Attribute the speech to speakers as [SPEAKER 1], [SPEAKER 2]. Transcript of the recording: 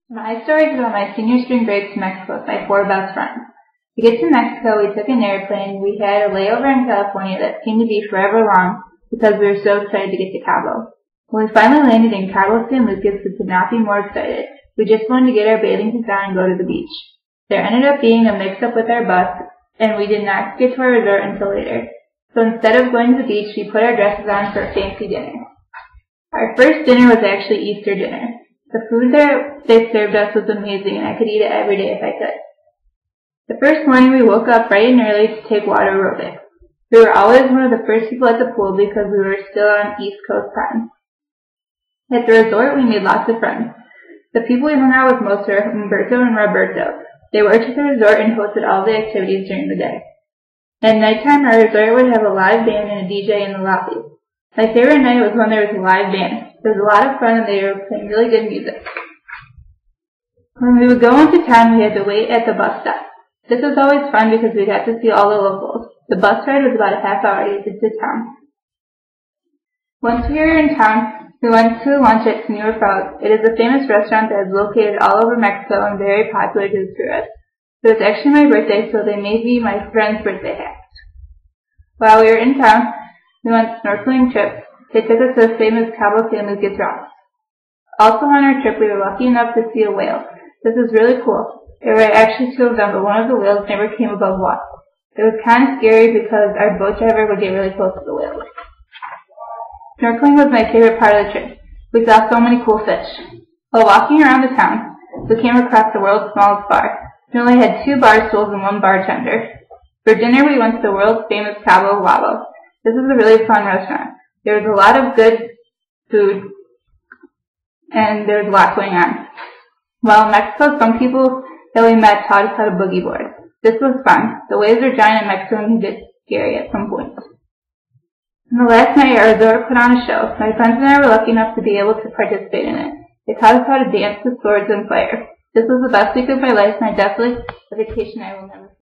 [SPEAKER 1] My story is about my senior spring break to Mexico with my four best friends. To get to Mexico, we took an airplane. We had a layover in California that seemed to be forever long because we were so excited to get to Cabo. When we finally landed in Cabo San Lucas, we could not be more excited. We just wanted to get our bathing suits on and go to the beach. There ended up being a mix-up with our bus, and we did not get to our resort until later. So instead of going to the beach, we put our dresses on for a fancy dinner. Our first dinner was actually Easter dinner. The food that they served us was amazing, and I could eat it every day if I could. The first morning we woke up bright and early to take water aerobics. We were always one of the first people at the pool because we were still on East Coast time. At the resort, we made lots of friends. The people we hung out with most were Humberto and Roberto. They worked at the resort and hosted all the activities during the day. At nighttime, our resort would have a live band and a DJ in the lobby. My favorite night was when there was a live band. It was a lot of fun and they were playing really good music. When we would go into town, we had to wait at the bus stop. This was always fun because we'd have to see all the locals. The bus ride was about a half hour to get to town. Once we were in town, we went to lunch at Señor Frog. It is a famous restaurant that is located all over Mexico and very popular to the tourists. It was actually my birthday, so they made me my friend's birthday hat. While we were in town, we went snorkeling trip. They took us to the famous Cabo San Lucas rocks. Also on our trip, we were lucky enough to see a whale. This was really cool. There were actually two of them, but one of the whales never came above water. It was kind of scary because our boat driver would get really close to the whales. Snorkeling was my favorite part of the trip. We saw so many cool fish. While walking around the town, we came across the world's smallest bar. We only had 2 bar stools and 1 bartender. For dinner, we went to the world's famous Cabo Wabo. This is a really fun restaurant. There was a lot of good food, and there was a lot going on. While in Mexico, some people that we met taught us how to boogie board. This was fun. The waves are giant in Mexico and can get scary at some point. On the last night, our resort put on a show. My friends and I were lucky enough to be able to participate in it. They taught us how to dance with swords and fire. This was the best week of my life, and I definitely a vacation I will never forget.